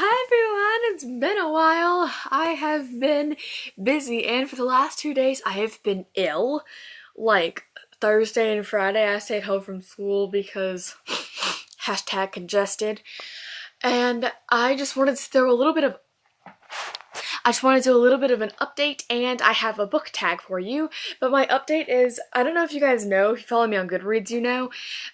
Hi everyone, it's been a while. I have been busy, and for the last 2 days I have been ill. Like Thursday and Friday I stayed home from school because hashtag congested. And I just wanted to do a little bit of an update, and I have a book tag for you. But my update is, I don't know if you guys know, if you follow me on Goodreads, you know,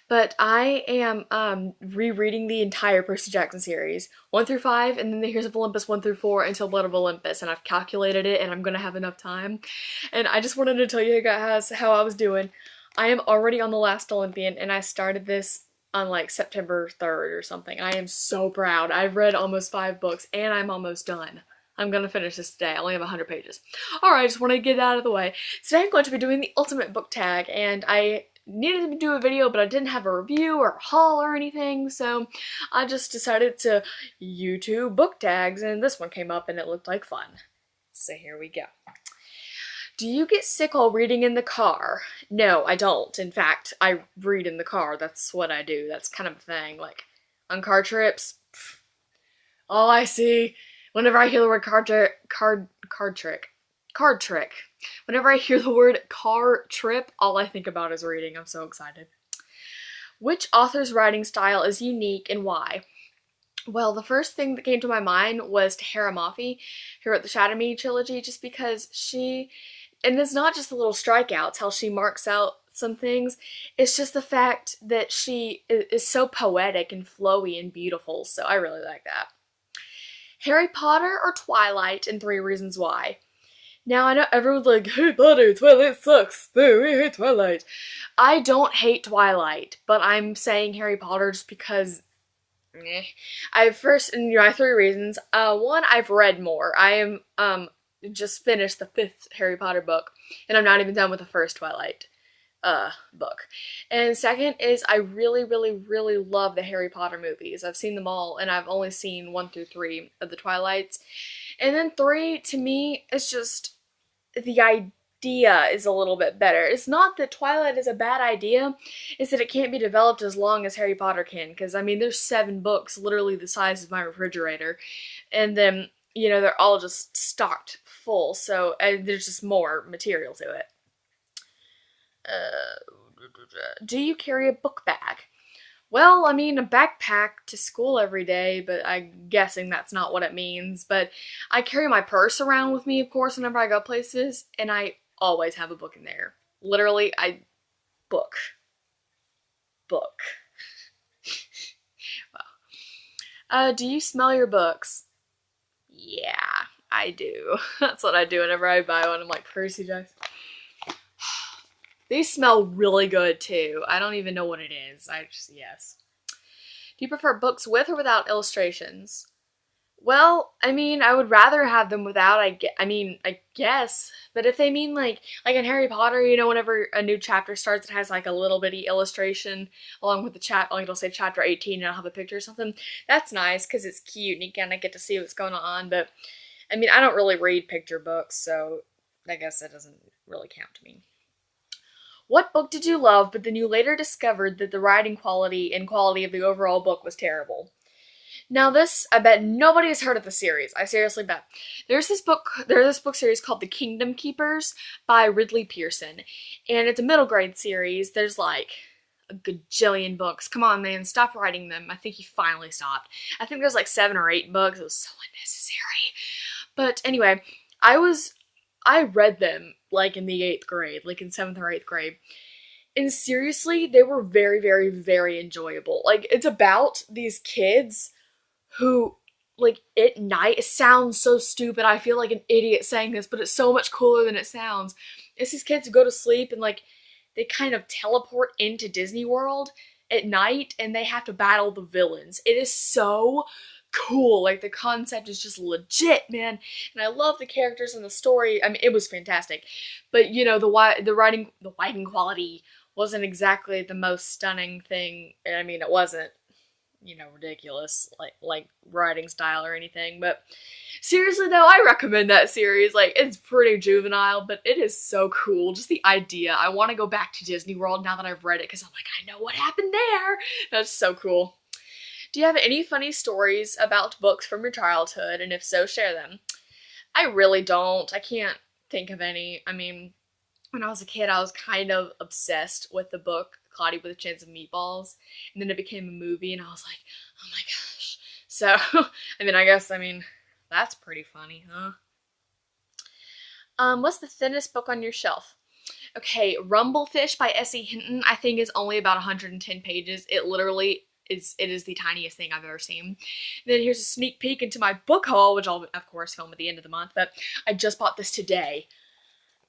but I am rereading the entire Percy Jackson series, 1 through 5, and then the Heroes of Olympus 1 through 4 until Blood of Olympus, and I've calculated it, and I'm gonna have enough time. And I just wanted to tell you guys how I was doing. I am already on The Last Olympian, and I started this on like September 3rd or something. I am so proud. I've read almost 5 books, and I'm almost done. I'm gonna finish this today. I only have 100 pages. Alright, I just want to get it out of the way. Today I'm going to be doing the ultimate book tag, and I needed to do a video, but I didn't have a review or a haul or anything, so I just decided to YouTube book tags, and this one came up and it looked like fun. So here we go. Do you get sick while reading in the car? No, I don't. In fact, I read in the car. That's what I do. That's kind of a thing. Like, on car trips, all I see whenever I hear the word card trick. Whenever I hear the word car trip, all I think about is reading. I'm so excited. Which author's writing style is unique and why? Well, the first thing that came to my mind was Tahereh Mafi, who wrote the Shadow Me trilogy, just because and it's not just the little strikeouts, how she marks out some things, it's just the fact that she is so poetic and flowy and beautiful, so I really like that. Harry Potter or Twilight, and 3 reasons why. Now, I know everyone's like, Harry Potter, Twilight sucks. Boo, we hate Twilight. I don't hate Twilight, but I'm saying Harry Potter just because, I have 3 reasons. One, I've read more. I am, just finished the 5th Harry Potter book, and I'm not even done with the first Twilight book. And second is I really, really, really love the Harry Potter movies. I've seen them all, and I've only seen 1 through 3 of the Twilights. And then 3, to me, it's just the idea is a little bit better. It's not that Twilight is a bad idea, it's that it can't be developed as long as Harry Potter can, because, I mean, there's 7 books, literally the size of my refrigerator, and then, you know, they're all just stocked full, so there's just more material to it. Do you carry a book bag? Well, I mean, a backpack to school every day, but I'm guessing that's not what it means. But I carry my purse around with me, of course, whenever I go places, and I always have a book in there. Literally, book. Book. Wow. Do you smell your books? Yeah, I do. That's what I do whenever I buy one. I'm like, Percy Jackson. These smell really good too. I don't even know what it is. Yes. Do you prefer books with or without illustrations? Well, I mean, I would rather have them without, I guess. But if they mean like in Harry Potter, you know, whenever a new chapter starts, it has like a little bitty illustration along with the like it'll say chapter 18 and I'll have a picture or something. That's nice because it's cute and you kind of get to see what's going on. But, I mean, I don't really read picture books, so I guess that doesn't really count to me. What book did you love, but then you later discovered that the writing quality and quality of the overall book was terrible? Now this, I bet nobody has heard of the series. I seriously bet. There's this book series called The Kingdom Keepers by Ridley Pearson. And it's a middle grade series. There's like a gajillion books. Come on, man, stop writing them. I think he finally stopped. I think there's like 7 or 8 books. It was so unnecessary. But anyway, I read them like in the 8th grade, like in 7th or 8th grade. And seriously, they were very, very, very enjoyable. Like, it's about these kids who, like, at night, it sounds so stupid. I feel like an idiot saying this, but it's so much cooler than it sounds. It's these kids who go to sleep and, like, they kind of teleport into Disney World at night and they have to battle the villains. It is so cool. Like, the concept is just legit, man. And I love the characters and the story. I mean, it was fantastic. But, you know, the writing quality wasn't exactly the most stunning thing. I mean, it wasn't, you know, ridiculous, like writing style or anything. But seriously, though, I recommend that series. Like, it's pretty juvenile, but it is so cool. Just the idea. I want to go back to Disney World now that I've read it, because I'm like, I know what happened there. That's so cool. Do you have any funny stories about books from your childhood? And if so, share them. I really don't. I can't think of any. I mean, when I was a kid, I was kind of obsessed with the book Cloudy with a Chance of Meatballs, and then it became a movie, and I was like, oh my gosh. So, I mean, that's pretty funny, huh? What's the thinnest book on your shelf? Okay, Rumblefish by S.E. Hinton, I think is only about 110 pages. It literally is the tiniest thing I've ever seen. And then here's a sneak peek into my book haul, which I'll of course film at the end of the month, but I just bought this today.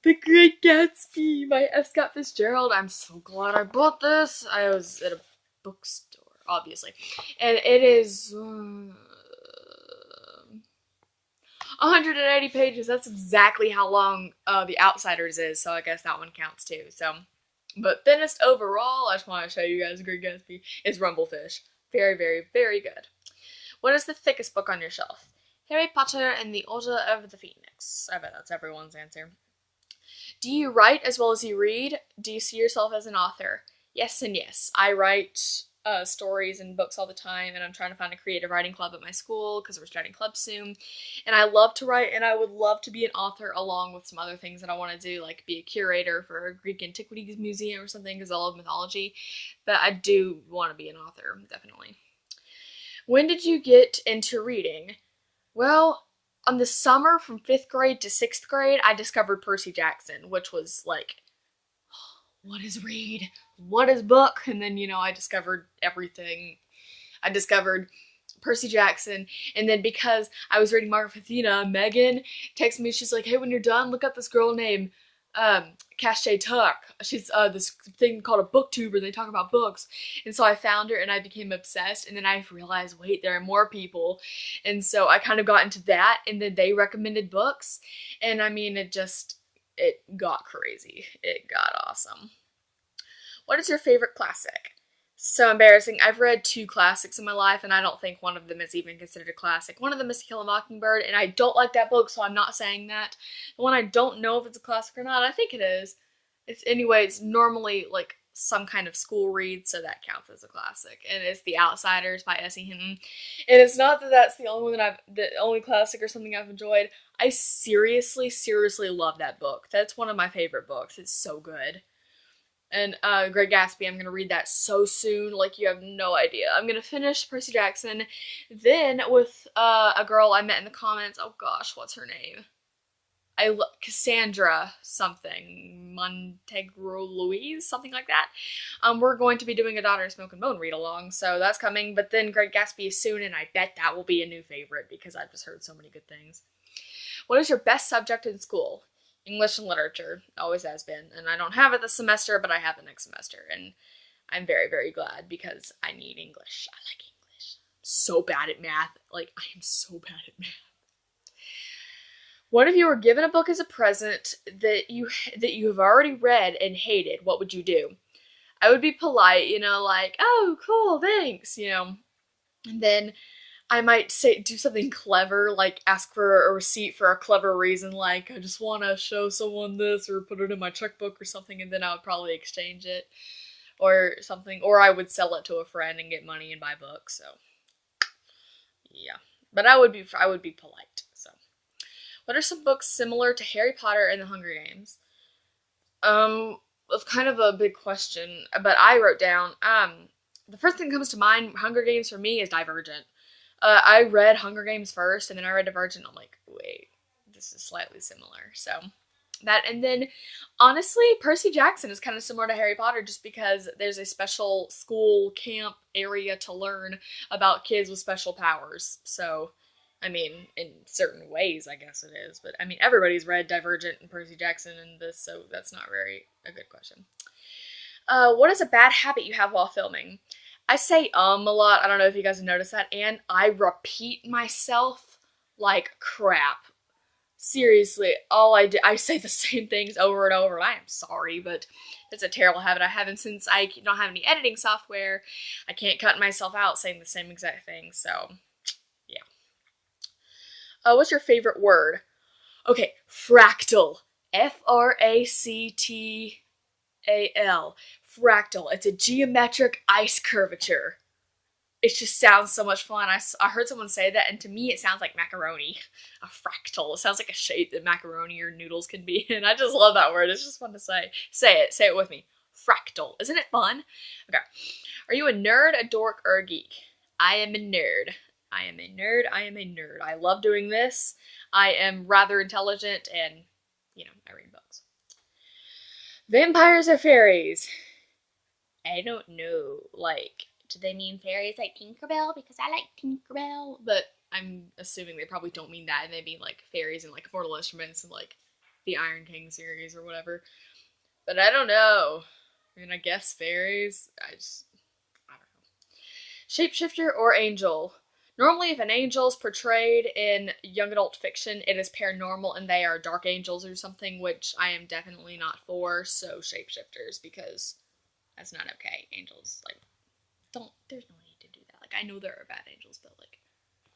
The Great Gatsby by F. Scott Fitzgerald. I'm so glad I bought this. I was at a bookstore, obviously. And it is 180 pages. That's exactly how long The Outsiders is, so I guess that one counts too. So, but thinnest overall, I just want to show you guys Great Gatsby, is Rumblefish. Very, very, very good. What is the thickest book on your shelf? Harry Potter and the Order of the Phoenix. I bet that's everyone's answer. Do you write as well as you read? Do you see yourself as an author? Yes and yes. I write stories and books all the time, and I'm trying to find a creative writing club at my school because we're starting clubs soon. And I love to write, and I would love to be an author along with some other things that I want to do, like be a curator for a Greek Antiquities Museum or something because I love mythology. But I do want to be an author, definitely. When did you get into reading? Well, on the summer from 5th grade to 6th grade, I discovered Percy Jackson, which was like, what is read? What is book? And then, I discovered everything. I discovered Percy Jackson, and then because I was reading Margaret Athena, Megan texted me, she's like, hey, when you're done, look up this girl named Cache Tuck. She's this thing called a booktuber, and they talk about books. And so I found her, and I became obsessed, and then I realized, wait, there are more people. And so I kind of got into that, and then they recommended books, and I mean, it got crazy. It got awesome. What is your favorite classic? So embarrassing. I've read 2 classics in my life, and I don't think one of them is even considered a classic. One of them is To Kill a Mockingbird, and I don't like that book, so I'm not saying that. The one I don't know if it's a classic or not, I think it is. It's normally like some kind of school read, so that counts as a classic. And it's The Outsiders by S.E. Hinton. And it's not that that's the only one the only classic or something I've enjoyed. I seriously, seriously love that book. That's one of my favorite books. It's so good. And Great Gatsby, I'm going to read that so soon, like you have no idea. I'm going to finish Percy Jackson, then with a girl I met in the comments, oh gosh, what's her name? Cassandra something, Montegro Louise, something like that. We're going to be doing a Daughter Smoke and Bone read-along, so that's coming, but then Great Gatsby is soon, and I bet that will be a new favorite, because I've just heard so many good things. What is your best subject in school? English and literature, always has been, and I don't have it this semester, but I have it next semester, and I'm very, very glad because I need English. I like English. I'm so bad at math. Like, I am so bad at math. What if you were given a book as a present that you have already read and hated? What would you do? I would be polite, like, oh, cool, thanks, and then I might do something clever, like ask for a receipt for a clever reason, like I just want to show someone this or put it in my checkbook or something, and then I would probably exchange it or something, or I would sell it to a friend and get money and buy books. So yeah, but I would be polite. So, what are some books similar to Harry Potter and the Hunger Games? It's kind of a big question, but I wrote down the first thing that comes to mind. Hunger Games for me is Divergent. I read Hunger Games first, and then I read Divergent. I'm like, wait, this is slightly similar. So that, and then honestly, Percy Jackson is kind of similar to Harry Potter, just because there's a special school camp area to learn about kids with special powers. So, I mean, in certain ways, I guess it is. But I mean, everybody's read Divergent and Percy Jackson and this, so that's not a good question. What is a bad habit you have while filming? I say a lot. I don't know if you guys have noticed that. And I repeat myself like crap. Seriously, all I do, I say the same things over and over. I am sorry, but it's a terrible habit I have. And since I don't have any editing software, I can't cut myself out saying the same exact thing. So, yeah. What's your favorite word? Okay, fractal. Fractal. Fractal. It's a geometric ice curvature. it just sounds so much fun. I heard someone say that, and to me it sounds like macaroni. A fractal. It sounds like a shape that macaroni or noodles can be in. I just love that word. It's just fun to say. Say it with me. Fractal. Isn't it fun? Okay. Are you a nerd, a dork, or a geek? I am a nerd. I am a nerd. I am a nerd. I love doing this. I am rather intelligent and, I read books. Vampires or fairies? I don't know. Like, do they mean fairies like Tinkerbell? Because I like Tinkerbell. But I'm assuming they probably don't mean that. And they mean, like, fairies and, like, Mortal Instruments and, like, the Iron King series or whatever. But I don't know. I mean, I guess fairies. I don't know. Shapeshifter or angel? Normally, if an angel is portrayed in young adult fiction, it is paranormal and they are dark angels or something, which I am definitely not for. So shapeshifters, because that's not okay. Angels, like, there's no need to do that. Like, I know there are bad angels, but, like,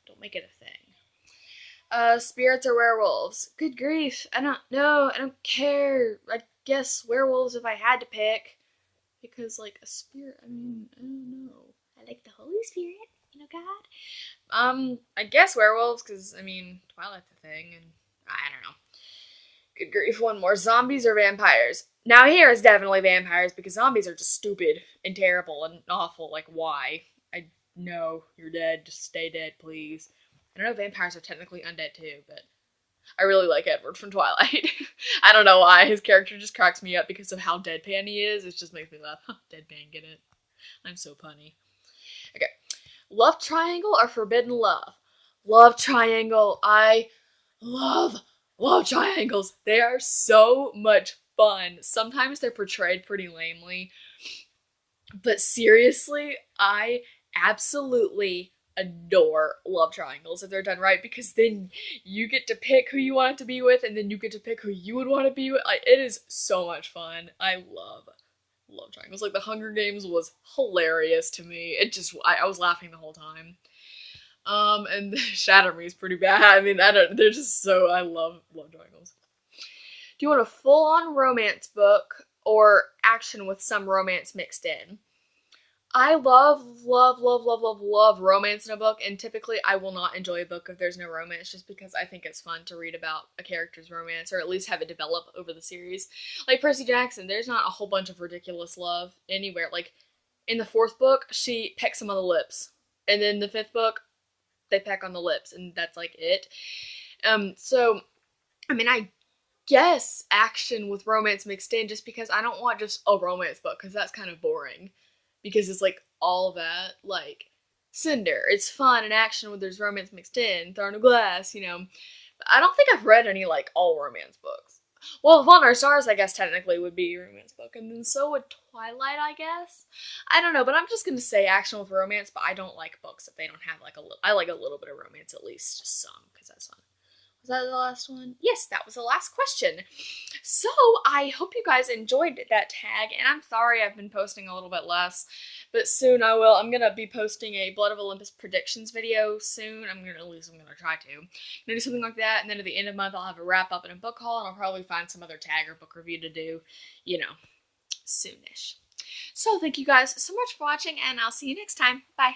don't make it a thing. Spirits or werewolves? Good grief. I don't know. I don't care. I guess werewolves if I had to pick. Because, like, a spirit, I mean, I don't know. I like the Holy Spirit, God. I guess werewolves, because, I mean, Twilight's a thing, and I don't know. Good grief, one more. Zombies or vampires? Now here is definitely vampires, because zombies are just stupid and terrible and awful. Like, why? No, you're dead. Just stay dead, please. I know vampires are technically undead too, but I really like Edward from Twilight. I don't know why. His character just cracks me up because of how deadpan he is. It just makes me laugh. Deadpan, get it? I'm so punny. Okay. Love triangle or forbidden love? Love triangle. I love triangles. They are so much fun. Sometimes they're portrayed pretty lamely. But seriously, I absolutely adore love triangles if they're done right, because then you get to pick who you want to be with, and then you get to pick who you would want to be with. Like, it is so much fun. I love triangles. Like, the Hunger Games was hilarious to me. I was laughing the whole time. And Shatter Me is pretty bad. I mean, they're just so, I love triangles. Do you want a full-on romance book or action with some romance mixed in? I love romance in a book, and typically I will not enjoy a book if there's no romance, just because I think it's fun to read about a character's romance, or at least have it develop over the series. Like Percy Jackson, there's not a whole bunch of ridiculous love anywhere. Like, in the 4th book, she pecks him on the lips, and then the 5th book, they peck on the lips, and that's, like, it. So, I mean, I guess action with romance mixed in, just because I don't want just a romance book, because that's kind of boring. Because it's, like, all that, like, Cinder. It's fun and action when there's romance mixed in. Throne of Glass, But I don't think I've read any, like, all romance books. Well, Fault in Our Stars, I guess, technically would be a romance book. And then so would Twilight, I guess. I don't know, but I'm just gonna say action with romance, but I don't like books if they don't have, like, I like a little bit of romance at least. Just some, because that's fun. Was that the last one? Yes, that was the last question. So, I hope you guys enjoyed that tag, and I'm sorry I've been posting a little bit less, but soon I will. I'm going to be posting a Blood of Olympus predictions video soon. At least I'm going to try to. I'm going to do something like that, and then at the end of the month I'll have a wrap up and a book haul, and I'll probably find some other tag or book review to do, soonish. So, thank you guys so much for watching, and I'll see you next time. Bye.